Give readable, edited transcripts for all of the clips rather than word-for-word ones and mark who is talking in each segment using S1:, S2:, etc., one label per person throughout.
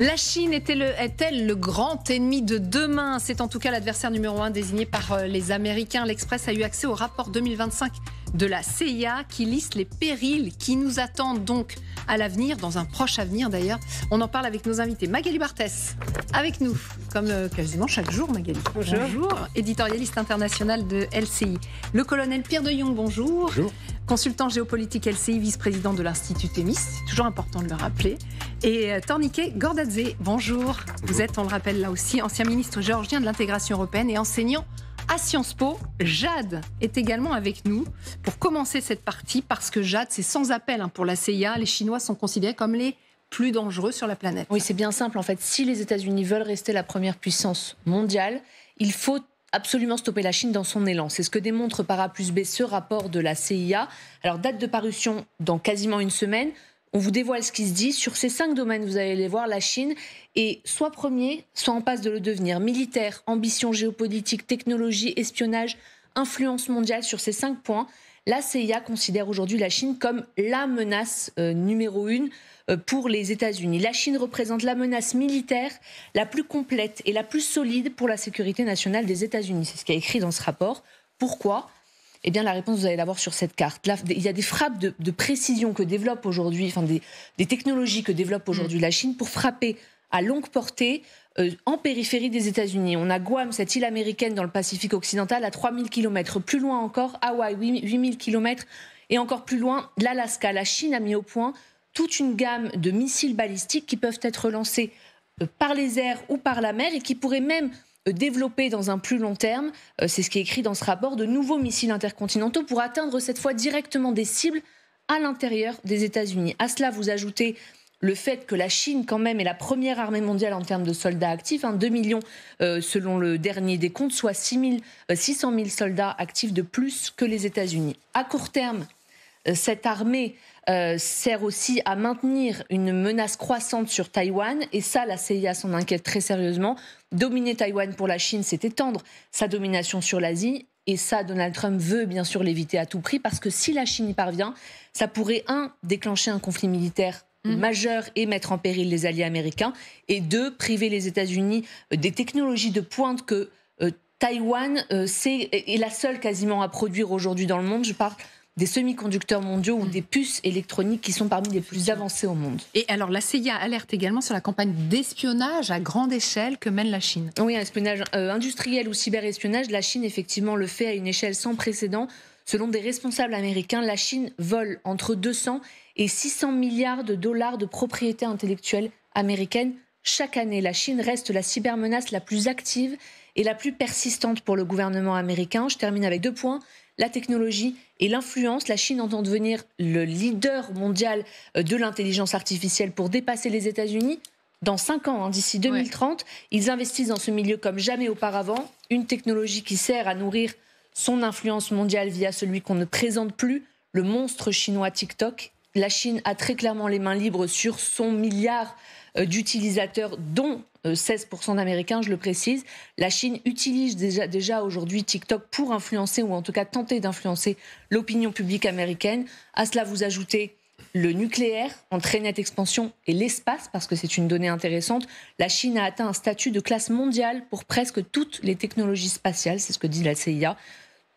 S1: La Chine est-elle le grand ennemi de demain? C'est en tout cas l'adversaire numéro 1 désigné par les Américains. L'Express a eu accès au rapport 2025 de la CIA qui liste les périls qui nous attendent donc à l'avenir, dans un proche avenir d'ailleurs. On en parle avec nos invités. Magali Barthès, avec nous, comme quasiment chaque jour, Magali.
S2: Bonjour.
S1: Bonjour. Éditorialiste international de LCI. Le colonel Pierre de Jong, bonjour.
S3: Bonjour.
S1: Consultant géopolitique LCI, vice-président de l'Institut Thémis, c'est toujours important de le rappeler. Et Tornike Gordadze, bonjour. Vous êtes, on le rappelle là aussi, ancien ministre géorgien de l'intégration européenne et enseignant à Sciences Po. Jade est également avec nous pour commencer cette partie, parce que Jade, c'est sans appel pour la CIA. Les Chinois sont considérés comme les plus dangereux sur la planète.
S2: Oui, c'est bien simple en fait. Si les États-Unis veulent rester la première puissance mondiale, il faut absolument stopper la Chine dans son élan. C'est ce que démontre par A plus B ce rapport de la CIA. Alors, date de parution dans quasiment une semaine. On vous dévoile ce qui se dit. Sur ces 5 domaines, vous allez les voir, la Chine est soit premier, soit en passe de le devenir. Militaire, ambition géopolitique, technologie, espionnage, influence mondiale. Sur ces 5 points, la CIA considère aujourd'hui la Chine comme la menace numéro 1 pour les États-Unis. La Chine représente la menace militaire la plus complète et la plus solide pour la sécurité nationale des États-Unis. C'est ce qui est écrit dans ce rapport. Pourquoi ? Eh bien, la réponse, vous allez la voir sur cette carte. Là, il y a des frappes de précision que développe aujourd'hui, des technologies que développe aujourd'hui la Chine pour frapper à longue portée en périphérie des États-Unis. On a Guam, cette île américaine dans le Pacifique occidental, à 3000 km. Plus loin encore, Hawaï, 8000 km. Et encore plus loin, l'Alaska. La Chine a mis au point toute une gamme de missiles balistiques qui peuvent être lancés par les airs ou par la mer et qui pourraient même développer dans un plus long terme, c'est ce qui est écrit dans ce rapport, de nouveaux missiles intercontinentaux pour atteindre cette fois directement des cibles à l'intérieur des États-Unis. À cela, vous ajoutez le fait que la Chine, quand même, est la première armée mondiale en termes de soldats actifs, 2 millions selon le dernier décompte, soit 600 000 soldats actifs de plus que les États-Unis. À court terme, cette armée sert aussi à maintenir une menace croissante sur Taïwan, et ça, la CIA s'en inquiète très sérieusement. Dominer Taïwan pour la Chine, c'est étendre sa domination sur l'Asie, et ça, Donald Trump veut bien sûr l'éviter à tout prix, parce que si la Chine y parvient, ça pourrait, 1, déclencher un conflit militaire majeur et mettre en péril les alliés américains, et 2, priver les États-Unis des technologies de pointe que Taïwan est la seule quasiment à produire aujourd'hui dans le monde. Je parle des semi-conducteurs mondiaux ou des puces électroniques qui sont parmi les plus avancées au monde.
S1: Et alors, la CIA alerte également sur la campagne d'espionnage à grande échelle que mène la Chine.
S2: Oui, un espionnage industriel ou cyberespionnage, la Chine effectivement le fait à une échelle sans précédent. Selon des responsables américains, la Chine vole entre 200 et 600 milliards de dollars de propriété intellectuelle américaine chaque année. La Chine reste la cybermenace la plus active et la plus persistante pour le gouvernement américain. Je termine avec 2 points. La technologie et l'influence. La Chine entend devenir le leader mondial de l'intelligence artificielle pour dépasser les États-Unis dans 5 ans, d'ici 2030. Ouais. Ils investissent dans ce milieu comme jamais auparavant. Une technologie qui sert à nourrir son influence mondiale via celui qu'on ne présente plus, le monstre chinois TikTok. La Chine a très clairement les mains libres sur son milliard d'utilisateurs, dont 16% d'Américains, je le précise. La Chine utilise déjà aujourd'hui TikTok pour influencer, ou en tout cas tenter d'influencer l'opinion publique américaine. À cela, vous ajoutez le nucléaire en très nette expansion et l'espace, parce que c'est une donnée intéressante. La Chine a atteint un statut de classe mondiale pour presque toutes les technologies spatiales, c'est ce que dit la CIA.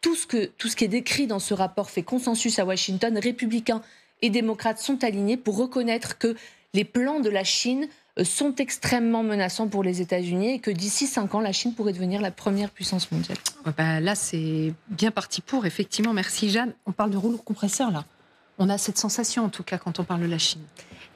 S2: Tout ce qui est décrit dans ce rapport fait consensus à Washington. Républicains et démocrates sont alignés pour reconnaître que les plans de la Chine sont extrêmement menaçants pour les États-Unis et que d'ici 5 ans, la Chine pourrait devenir la première puissance mondiale.
S1: Là, c'est bien parti pour, effectivement. Merci, Jeanne. On parle de rouleau compresseur, là. On a cette sensation, en tout cas, quand on parle de la Chine.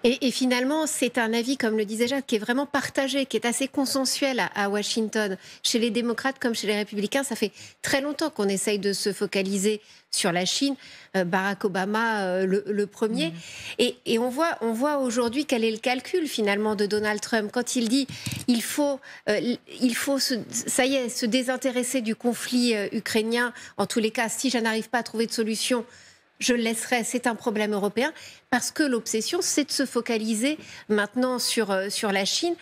S4: Et finalement, c'est un avis, comme le disait Jade, qui est vraiment partagé, qui est assez consensuel à Washington. Chez les démocrates comme chez les républicains, ça fait très longtemps qu'on essaye de se focaliser sur la Chine. Barack Obama, le premier. Et on voit aujourd'hui quel est le calcul, finalement, de Donald Trump. Quand il dit il faut se désintéresser du conflit ukrainien. En tous les cas, si je n'arrive pas à trouver de solution, je le laisserai, c'est un problème européen, parce que l'obsession, c'est de se focaliser maintenant sur la Chine.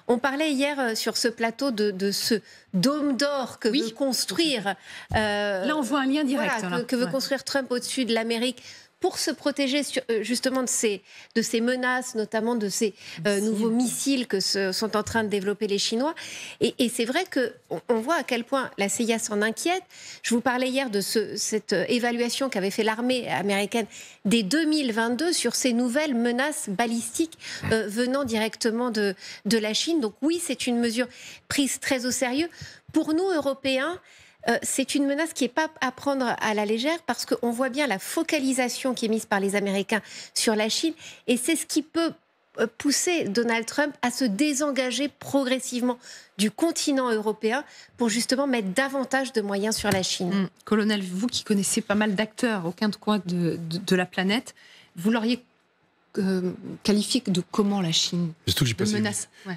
S4: On parlait hier sur ce plateau de ce dôme d'or que veut construire...
S1: Là, on voit un lien direct.
S4: Que veut construire Trump au-dessus de l'Amérique pour se protéger justement de ces menaces, notamment de ces nouveaux missiles que sont en train de développer les Chinois. Et c'est vrai qu'on voit à quel point la CIA s'en inquiète. Je vous parlais hier de cette évaluation qu'avait fait l'armée américaine dès 2022 sur ces nouvelles menaces balistiques venant directement de la Chine. Donc oui, c'est une mesure prise très au sérieux. Pour nous, Européens, c'est une menace qui n'est pas à prendre à la légère parce qu'on voit bien la focalisation qui est mise par les Américains sur la Chine et c'est ce qui peut pousser Donald Trump à se désengager progressivement du continent européen pour justement mettre davantage de moyens sur la Chine.
S1: Colonel, vous qui connaissez pas mal d'acteurs au coin de la planète, vous l'auriez qualifié de comment la Chine?
S3: Surtout que j'ai passé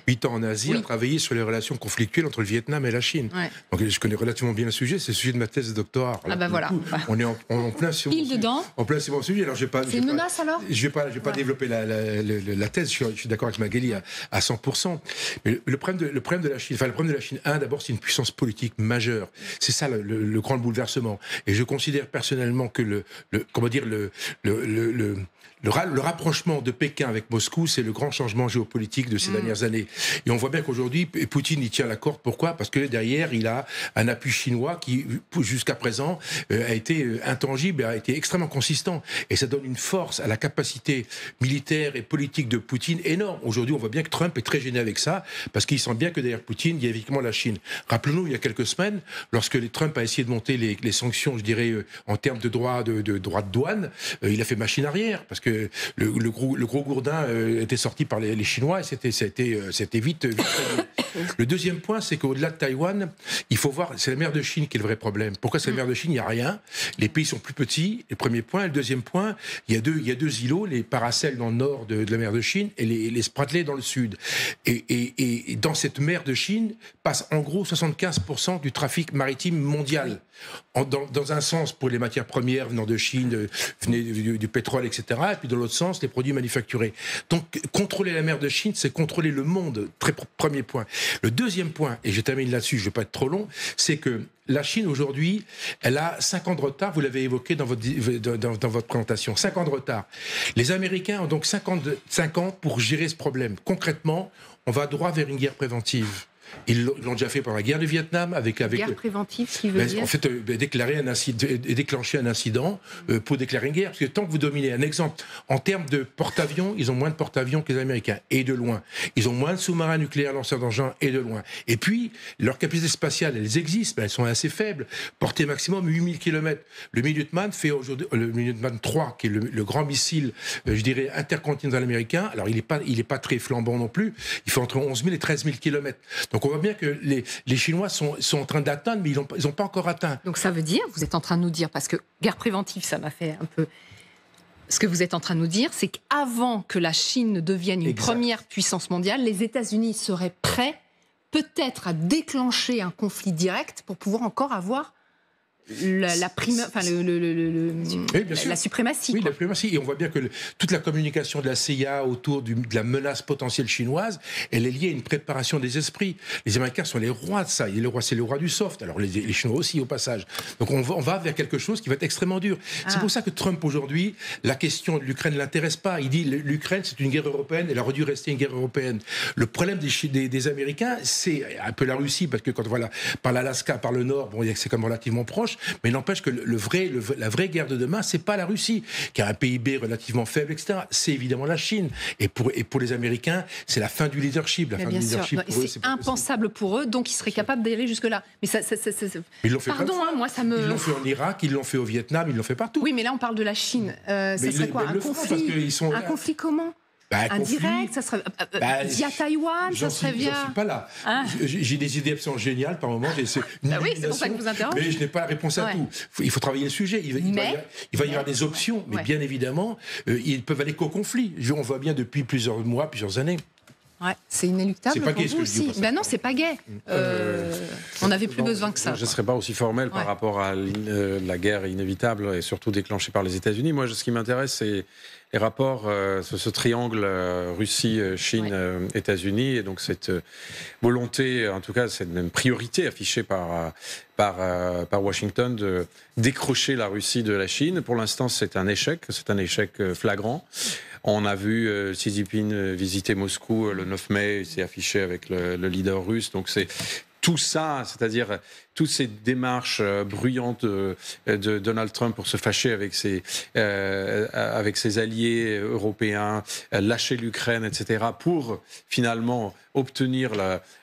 S3: 8 ans en Asie à travailler sur les relations conflictuelles entre le Vietnam et la Chine. Ouais. Donc je connais relativement bien le sujet, c'est le sujet de ma thèse de doctorat.
S1: Ah bah voilà.
S3: On est en plein sur
S1: pile dedans.
S3: En plein sur mon sujet. Alors
S1: c'est une menace alors?
S3: Je vais pas développer la thèse, je suis d'accord avec Magali à 100%. Mais le problème de la Chine, le problème de la Chine, d'abord c'est une puissance politique majeure. C'est ça le grand bouleversement. Et je considère personnellement que le rapprochement de Pékin avec Moscou, c'est le grand changement géopolitique de ces dernières années. Et on voit bien qu'aujourd'hui, Poutine y tient la corde. Pourquoi? Parce que derrière, il a un appui chinois qui, jusqu'à présent, a été intangible, a été extrêmement consistant. Et ça donne une force à la capacité militaire et politique de Poutine énorme. Aujourd'hui, on voit bien que Trump est très gêné avec ça, parce qu'il sent bien que derrière Poutine, il y a évidemment la Chine. Rappelons-nous, il y a quelques semaines, lorsque Trump a essayé de monter les sanctions, je dirais, en termes de droit de douane, il a fait machine arrière, parce que le gros gourdin était sorti par les Chinois et c'était vite. Le deuxième point, c'est qu'au-delà de Taïwan, il faut voir, c'est la mer de Chine qui est le vrai problème. Pourquoi c'est la mer de Chine? Il n'y a rien. Les pays sont plus petits, le premier point. Le deuxième point, il y a deux îlots, les Paracels dans le nord de la mer de Chine et les Spratly dans le sud. Et dans cette mer de Chine passe en gros 75% du trafic maritime mondial. Dans un sens pour les matières premières venant de Chine, venaient du pétrole, etc. Et puis dans l'autre sens, les produits manufacturés. Donc contrôler la mer de Chine, c'est contrôler le monde. Premier point. Le deuxième point, et je termine là-dessus, je ne vais pas être trop long, c'est que la Chine aujourd'hui, elle a 5 ans de retard, vous l'avez évoqué dans votre présentation, 5 ans de retard. Les Américains ont donc 5 ans pour gérer ce problème. Concrètement, on va droit vers une guerre préventive. Ils l'ont déjà fait pendant la guerre du Vietnam avec
S1: guerre préventive, ce qui veut dire en fait
S3: déclencher un incident pour déclarer une guerre, parce que tant que vous dominez, un exemple en termes de porte-avions, ils ont moins de porte-avions que les Américains et de loin. Ils ont moins de sous-marins nucléaires lanceurs d'engins et de loin. Et puis leur capacité spatiale, elles existent, mais elles sont assez faibles. Portée maximum 8000 km. Le Minuteman fait aujourd'hui le Minuteman 3, qui est le grand missile, je dirais intercontinental américain. Alors il est pas très flambant non plus. Il fait entre 11 000 et 13 000 km. Donc on voit bien que les Chinois sont en train d'atteindre, mais ils n'ont pas encore atteint.
S1: Donc ça veut dire, vous êtes en train de nous dire, parce que guerre préventive, ça m'a fait un peu... Ce que vous êtes en train de nous dire, c'est qu'avant que la Chine ne devienne une première puissance mondiale, les États-Unis seraient prêts peut-être à déclencher un conflit direct pour pouvoir encore avoir la suprématie.
S3: Oui, la suprématie. Et on voit bien que toute la communication de la CIA autour de la menace potentielle chinoise, elle est liée à une préparation des esprits. Les Américains sont les rois de ça. C'est le roi du soft. Alors les Chinois aussi, au passage. Donc on va vers quelque chose qui va être extrêmement dur. C'est pour ça que Trump, aujourd'hui, la question de l'Ukraine ne l'intéresse pas. Il dit l'Ukraine, c'est une guerre européenne. Elle aurait dû rester une guerre européenne. Le problème des Américains, c'est un peu la Russie, parce que quand on va par l'Alaska, par le nord, bon, c'est comme relativement proche. Mais il n'empêche que la vraie guerre de demain, c'est pas la Russie, qui a un PIB relativement faible, etc. C'est évidemment la Chine. Et pour les Américains, c'est la fin du leadership. La fin du leadership pour eux,
S1: c'est impensable pour eux, donc ils seraient capables d'aller jusque-là. Mais ça
S3: ils l'ont fait
S1: moi ça me...
S3: Ils l'ont fait en Irak, ils l'ont fait au Vietnam, ils l'ont fait partout.
S1: Oui, mais là on parle de la Chine. Ça serait quoi? Un conflit comment? Indirect, ça serait via Taïwan, ça serait via...
S3: J'en suis pas là. J'ai des idées absolument géniales par moment.
S1: Oui, c'est pour ça que vous interrogez.
S3: Mais je n'ai pas la réponse à tout. Il faut travailler le sujet. Il va y avoir des options, mais bien évidemment, ils peuvent aller qu'au conflit. On voit bien depuis plusieurs mois, plusieurs années,
S1: Ouais, c'est inéluctable.
S3: C'est pas
S1: pour
S3: gay,
S1: vous
S3: ce que je dis,
S1: aussi. Ben non, c'est pas gay. On n'avait plus besoin que ça.
S5: Je ne serais pas aussi formel par rapport à la guerre inévitable et surtout déclenchée par les États-Unis. Moi, ce qui m'intéresse, c'est les rapports, ce triangle Russie, Chine, États-Unis, et donc cette volonté, en tout cas cette même priorité affichée par Washington de décrocher la Russie de la Chine. Pour l'instant, c'est un échec flagrant. On a vu Xi Jinping visiter Moscou le 9 mai, il s'est affiché avec le leader russe, donc c'est tout ça, c'est-à-dire toutes ces démarches bruyantes de Donald Trump pour se fâcher avec ses alliés européens, lâcher l'Ukraine, etc., pour finalement obtenir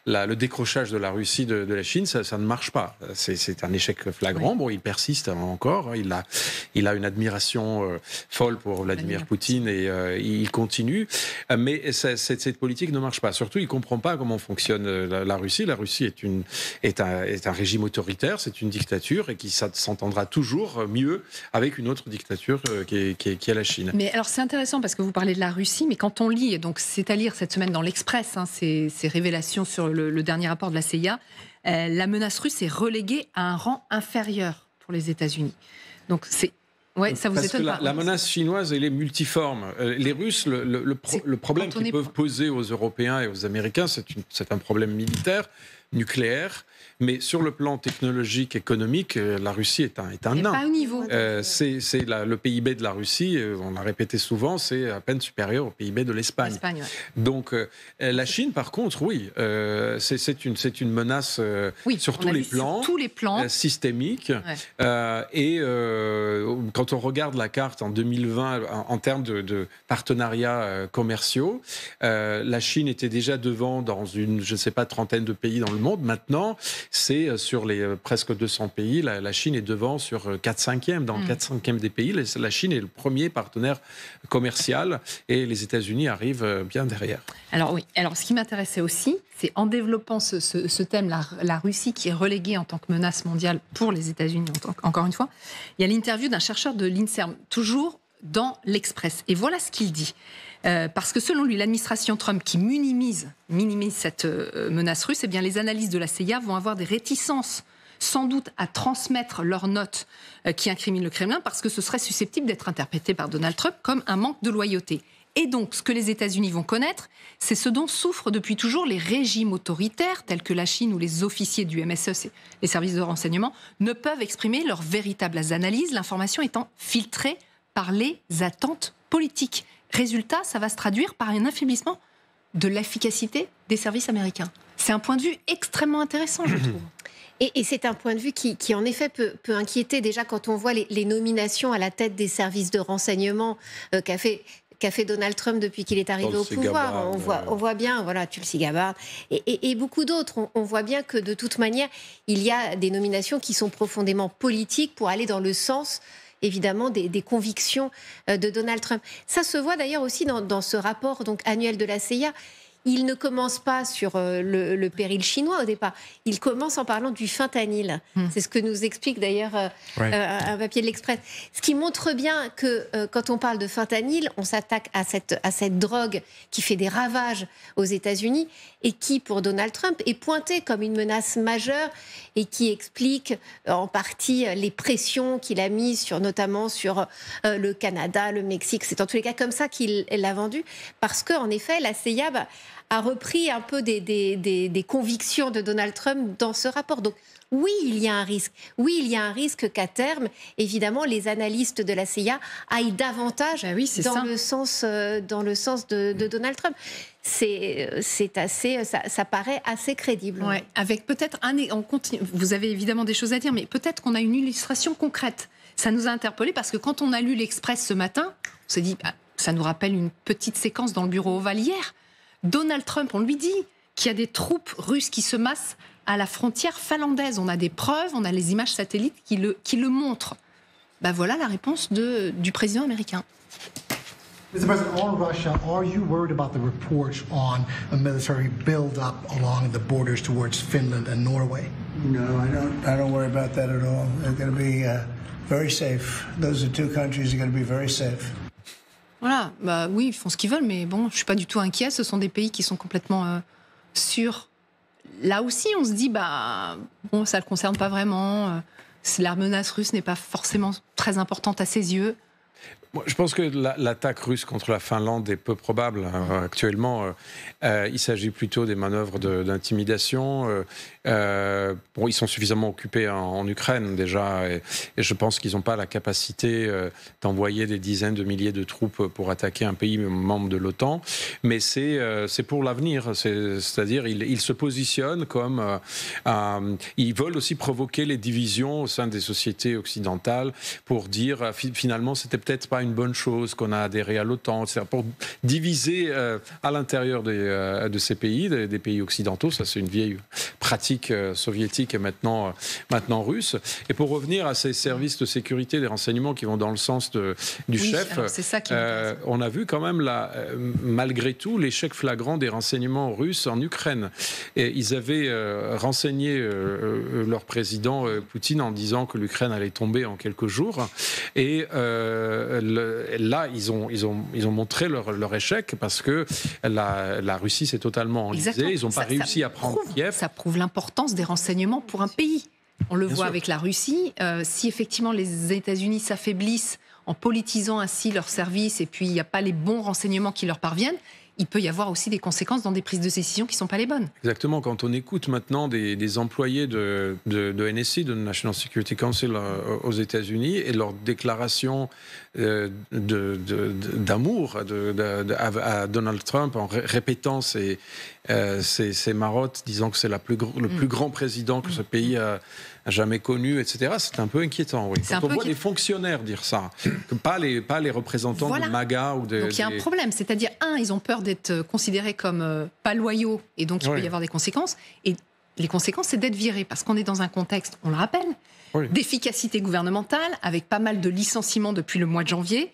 S5: le décrochage de la Russie de la Chine, ça ne marche pas. C'est un échec flagrant. Oui. Bon, il persiste encore. Il a une admiration folle pour Vladimir Poutine et il continue. Mais cette politique ne marche pas. Surtout, il ne comprend pas comment fonctionne la Russie. La Russie est un régime autoritaire, c'est une dictature et qui s'entendra toujours mieux avec une autre dictature qui est la Chine.
S1: Mais alors c'est intéressant parce que vous parlez de la Russie, mais quand on lit, donc c'est à lire cette semaine dans l'Express, ces révélations sur le dernier rapport de la CIA, la menace russe est reléguée à un rang inférieur pour les États-Unis. Donc c'est... Ouais, ça vous
S5: Parce
S1: étonne
S5: que
S1: pas.
S5: La menace chinoise, elle est multiforme. Les Russes, le problème qu'ils peuvent poser aux Européens et aux Américains, c'est un problème militaire, nucléaire, mais sur le plan technologique, économique, la Russie est un nain.
S1: Pas au niveau.
S5: Le PIB de la Russie, on l'a répété souvent, c'est à peine supérieur au PIB de l'Espagne.
S1: Ouais.
S5: Donc la Chine, par contre, oui, c'est une menace sur tous les plans, systémique. Ouais. Et quand on regarde la carte en 2020 en termes de partenariats commerciaux, la Chine était déjà devant dans une, je ne sais pas, trentaine de pays dans le monde. Maintenant, c'est sur les presque 200 pays, la Chine est devant sur 4/5e. Dans 4/5e des pays, la Chine est le premier partenaire commercial et les États-Unis arrivent bien derrière.
S1: Alors oui, ce qui m'intéressait aussi, c'est en développant ce thème, la Russie qui est reléguée en tant que menace mondiale pour les États-Unis, encore une fois, il y a l'interview d'un chercheur de l'INSERM, toujours dans l'Express. Et voilà ce qu'il dit. Parce que selon lui, l'administration Trump qui minimise cette menace russe, eh bien, les analyses de la CIA vont avoir des réticences, sans doute, à transmettre leurs notes qui incriminent le Kremlin, parce que ce serait susceptible d'être interprété par Donald Trump comme un manque de loyauté. Et donc, ce que les États-Unis vont connaître, c'est ce dont souffrent depuis toujours les régimes autoritaires, tels que la Chine, où les officiers du MSE, les services de renseignement, ne peuvent exprimer leurs véritables analyses, l'information étant filtrée par les attentes politiques. Résultat, ça va se traduire par un affaiblissement de l'efficacité des services américains. C'est un point de vue extrêmement intéressant, je trouve.
S4: Et c'est un point de vue qui en effet, peut inquiéter. Déjà, quand on voit les nominations à la tête des services de renseignement qu'a fait Donald Trump depuis qu'il est arrivé au pouvoir. On voit bien, voilà, Tulsi Gabbard et beaucoup d'autres. On voit bien que de toute manière, il y a des nominations qui sont profondément politiques pour aller dans le sens évidemment des convictions de Donald Trump. Ça se voit d'ailleurs aussi dans ce rapport donc, annuel de la CIA. Il ne commence pas sur le péril chinois au départ. Il commence en parlant du fentanyl. C'est ce que nous explique d'ailleurs un papier de l'Express. Ce qui montre bien que quand on parle de fentanyl, on s'attaque à cette drogue qui fait des ravages aux États-Unis et qui, pour Donald Trump, est pointée comme une menace majeure et qui explique en partie les pressions qu'il a mises notamment sur le Canada, le Mexique. C'est en tous les cas comme ça qu'il l'a vendu. Parce qu'en effet, la CIA a repris un peu des convictions de Donald Trump dans ce rapport. Donc oui, il y a un risque. Oui, il y a un risque qu'à terme, évidemment, les analystes de la CIA aillent davantage dans le sens de Donald Trump. Ça paraît assez crédible.
S1: Ouais, avec peut-être on continue. Vous avez évidemment des choses à dire, mais peut-être qu'on a une illustration concrète. Ça nous a interpellés parce que quand on a lu l'Express ce matin, on s'est dit, ça nous rappelle une petite séquence dans le bureau ovale hier. Donald Trump, on lui dit qu'il y a des troupes russes qui se massent à la frontière finlandaise. On a des preuves, on a les images satellites qui le montrent. Voilà la réponse du président américain.
S6: Mr. President, on Russia, are you worried about the reports on a military build-up along the borders towards Finland and Norway?
S7: No, I don't worry about that at all. They're going to be very safe. Those are two countries that are going to be very safe.
S1: Voilà, bah oui, ils font ce qu'ils veulent, mais bon, je suis pas du tout inquiet. Ce sont des pays qui sont complètement sûrs. Là aussi, on se dit, bah bon, ça le concerne pas vraiment. La menace russe n'est pas forcément très importante à ses yeux.
S5: Je pense que l'attaque russe contre la Finlande est peu probable. Actuellement, il s'agit plutôt des manœuvres d'intimidation. Ils sont suffisamment occupés en Ukraine déjà, et je pense qu'ils n'ont pas la capacité d'envoyer des dizaines de milliers de troupes pour attaquer un pays membre de l'OTAN. Mais c'est pour l'avenir. C'est-à-dire, ils se positionnent comme... ils veulent aussi provoquer les divisions au sein des sociétés occidentales pour dire, finalement, c'était peut-être pas une bonne chose qu'on a adhéré à l'OTAN, pour diviser à l'intérieur de ces pays, des pays occidentaux. Ça, c'est une vieille pratique soviétique et maintenant russe. Et pour revenir à ces services de sécurité, des renseignements qui vont dans le sens du chef,
S1: c'est ça qui
S5: on a vu quand même, malgré tout, l'échec flagrant des renseignements russes en Ukraine. Et ils avaient renseigné leur président Poutine en disant que l'Ukraine allait tomber en quelques jours. Et là, ils ont montré leur échec parce que la Russie s'est totalement enlisée.
S1: Exactement.
S5: Ils n'ont pas réussi à prendre Kiev.
S1: Ça prouve l'importance des renseignements pour un pays. On le voit avec la Russie. Si effectivement les États-Unis s'affaiblissent en politisant ainsi leurs services et puis il n'y a pas les bons renseignements qui leur parviennent, il peut y avoir aussi des conséquences dans des prises de décision qui ne sont pas les bonnes.
S5: Exactement. Quand on écoute maintenant des employés de NSC, de National Security Council aux États-Unis, et leurs déclarations d'amour à Donald Trump en répétant ses marottes, disant que c'est le plus grand président que ce pays a jamais connu, etc. C'est un peu inquiétant, oui. Quand on voit des fonctionnaires dire ça, pas les représentants de MAGA ou de...
S1: Donc il y a un problème, c'est-à-dire, ils ont peur d'être considérés comme pas loyaux, et donc il peut y avoir des conséquences. Et les conséquences, c'est d'être virés, parce qu'on est dans un contexte, on le rappelle, d'efficacité gouvernementale, avec pas mal de licenciements depuis le mois de janvier.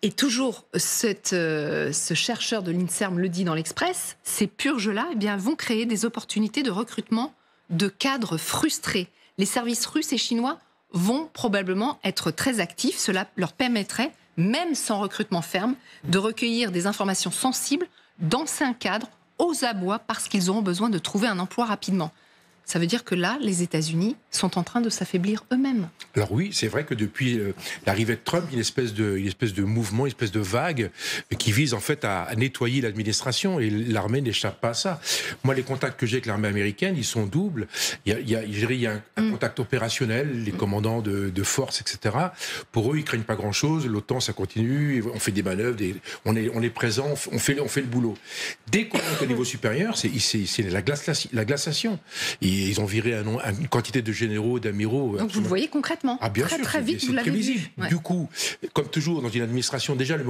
S1: Et toujours, ce chercheur de l'INSERM le dit dans l'Express, ces purges-là vont créer des opportunités de recrutement de cadres frustrés. Les services russes et chinois vont probablement être très actifs. Cela leur permettrait, même sans recrutement ferme, de recueillir des informations sensibles d'anciens cadres aux abois parce qu'ils auront besoin de trouver un emploi rapidement. Ça veut dire que là, les États-Unis sont en train de s'affaiblir eux-mêmes.
S3: Alors oui, c'est vrai que depuis l'arrivée de Trump, il y a une espèce de mouvement, une espèce de vague qui vise en fait à nettoyer l'administration, et l'armée n'échappe pas à ça. Moi, les contacts que j'ai avec l'armée américaine, ils sont doubles. Il y a un contact opérationnel, les commandants de force, etc. Pour eux, ils craignent pas grand-chose. L'OTAN, ça continue. On fait des manœuvres, on est présent, on fait le boulot. Dès qu'on est au niveau supérieur, c'est la glaciation. Ils ont viré une quantité de généraux, d'amiraux.
S1: Donc vous le voyez concrètement.
S3: Bien sûr,
S1: très vite, vous l'avez vu.
S3: Ouais. Du coup, comme toujours dans une administration, déjà le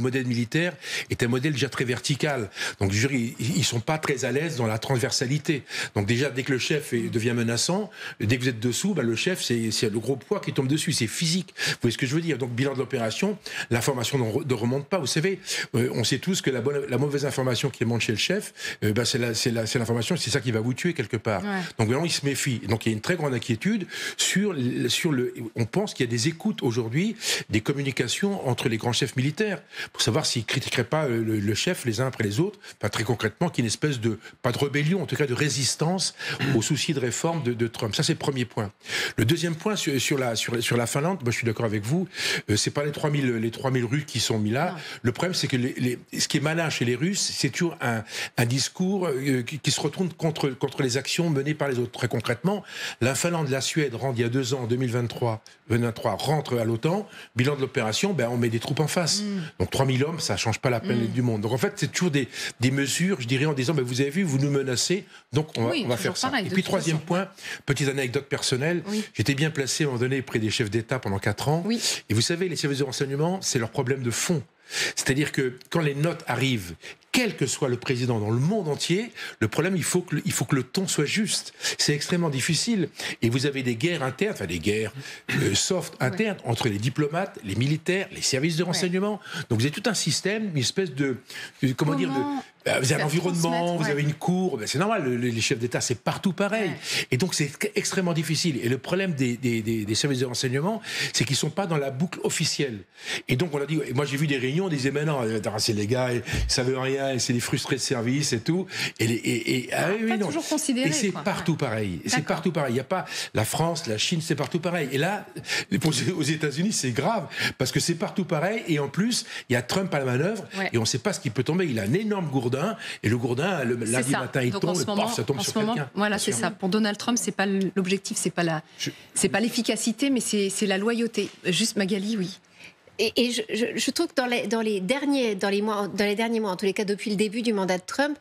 S3: modèle militaire est un modèle déjà très vertical. Donc je dirais, ils sont pas très à l'aise dans la transversalité. Donc déjà, dès que le chef devient menaçant, dès que vous êtes dessous, le chef, c'est le gros poids qui tombe dessus. C'est physique. Vous voyez ce que je veux dire? Donc bilan de l'opération, l'information ne remonte pas. Vous savez, on sait tous que la mauvaise information qui monte chez le chef, c'est l'information, c'est ça qui va vous tuer quelque part. Ouais. Donc vraiment, il se méfie. Donc il y a une très grande inquiétude sur le. On pense qu'il y a des écoutes aujourd'hui, des communications entre les grands chefs militaires pour savoir s'ils critiqueraient pas le chef les uns après les autres. Enfin, très concrètement, qu'il y ait une espèce de pas de rébellion, en tout cas de résistance aux soucis de réforme de Trump. Ça, c'est le premier point. Le deuxième point sur la Finlande, moi je suis d'accord avec vous. C'est pas les 3000 Russes qui sont mis là. Non. Le problème, c'est que ce qui est malin chez les Russes, c'est toujours un discours qui se retourne contre les actions menées par les autres. Très concrètement, la Finlande, la Suède rentrent il y a 2 ans, en 2023, rentrent à l'OTAN. Bilan de l'opération, on met des troupes en face. Donc 3000 hommes, ça change pas la planète du monde. Donc en fait, c'est toujours des mesures, je dirais, en disant, vous avez vu, vous nous menacez, donc on va faire ça. Et puis troisième point, petite anecdote personnelle, j'étais bien placé à un moment donné près des chefs d'État pendant 4 ans. Oui. Et vous savez, les services de renseignement, c'est leur problème de fond. C'est-à-dire que quand les notes arrivent, quel que soit le président dans le monde entier, le problème, il faut que le ton soit juste. C'est extrêmement difficile. Et vous avez des guerres internes, enfin des guerres soft internes entre les diplomates, les militaires, les services de renseignement. Donc vous avez tout un système, une espèce de Vous avez l'environnement, vous
S1: ouais.
S3: avez une cour, c'est normal, les chefs d'État, c'est partout pareil.
S1: Ouais.
S3: Et donc c'est extrêmement difficile. Et le problème des services de renseignement, c'est qu'ils ne sont pas dans la boucle officielle. Et donc on a dit, moi j'ai vu des réunions, on disait, mais non, c'est les gars, ils ne savent rien, et c'est des frustrés de service et tout.
S1: Pas toujours considéré.
S3: Et c'est
S1: quoi.
S3: partout pareil. C'est partout pareil. Il n'y a pas la France, la Chine, c'est partout pareil. Et là, aux États-Unis, c'est grave, parce que c'est partout pareil. Et en plus, il y a Trump à la manœuvre, et on ne sait pas ce qui peut tomber. Il a un énorme gourdin, et le gourdin, le lundi matin, il tombe, ça tombe sur quelqu'un.
S1: Voilà, c'est ça. Pour Donald Trump, c'est pas l'objectif, c'est pas l'efficacité, mais c'est la loyauté. Juste Magali, oui.
S4: Et je trouve que dans les derniers mois, en tous les cas depuis le début du mandat de Trump,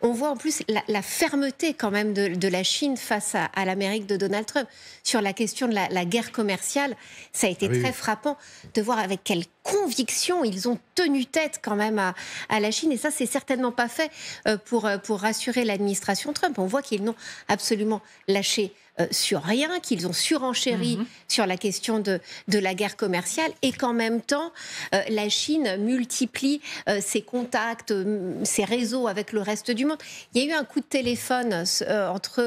S4: on voit en plus la fermeté quand même de la Chine face à l'Amérique de Donald Trump. Sur la question de la guerre commerciale, ça a été très frappant de voir avec quelle conviction ils ont tenu tête quand même à la Chine. Et ça, c'est certainement pas fait pour rassurer l'administration Trump. On voit qu'ils n'ont absolument lâché sur rien, qu'ils ont surenchéri sur la question de la guerre commerciale, et qu'en même temps, la Chine multiplie ses contacts, ses réseaux avec le reste du monde. Il y a eu un coup de téléphone entre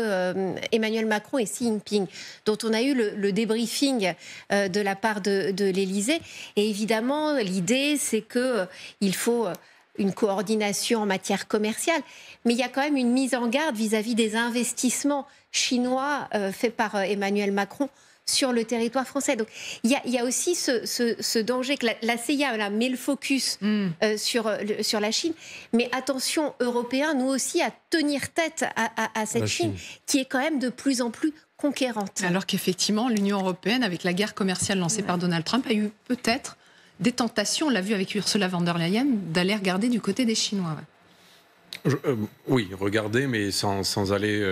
S4: Emmanuel Macron et Xi Jinping, dont on a eu le débriefing de la part de l'Élysée. Et évidemment, l'idée, c'est qu'il faut une coordination en matière commerciale, mais il y a quand même une mise en garde vis-à-vis des investissements chinois faits par Emmanuel Macron sur le territoire français. Donc il y a aussi ce danger que la CIA met le focus sur la Chine, mais attention, Européens, nous aussi, à tenir tête à cette Chine qui est quand même de plus en plus conquérante.
S1: Alors qu'effectivement, l'Union européenne, avec la guerre commerciale lancée par Donald Trump, a eu peut-être des tentations, on l'a vu avec Ursula von der Leyen, d'aller regarder du côté des Chinois.
S5: Oui, regarder, mais sans aller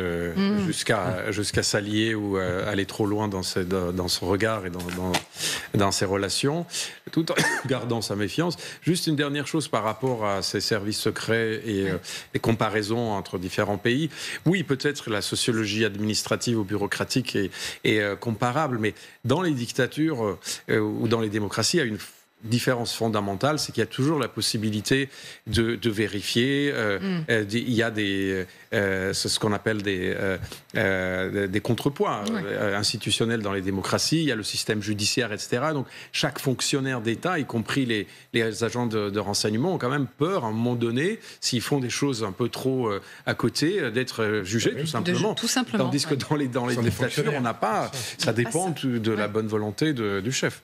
S5: jusqu'à s'allier ou aller trop loin dans son regard et dans ses relations, tout en gardant sa méfiance. Juste une dernière chose par rapport à ces services secrets et les comparaisons entre différents pays. Oui, peut-être la sociologie administrative ou bureaucratique est comparable, mais dans les dictatures ou dans les démocraties, il y a une différence fondamentale, c'est qu'il y a toujours la possibilité de vérifier. Il y a ce qu'on appelle des contrepoids institutionnels dans les démocraties. Il y a le système judiciaire, etc. Donc chaque fonctionnaire d'État, y compris les agents de renseignement, ont quand même peur, à un moment donné, s'ils font des choses un peu trop à côté, d'être jugés, tout simplement. Tandis que dans les dictatures, on n'a pas. Ça dépend de la bonne volonté du chef.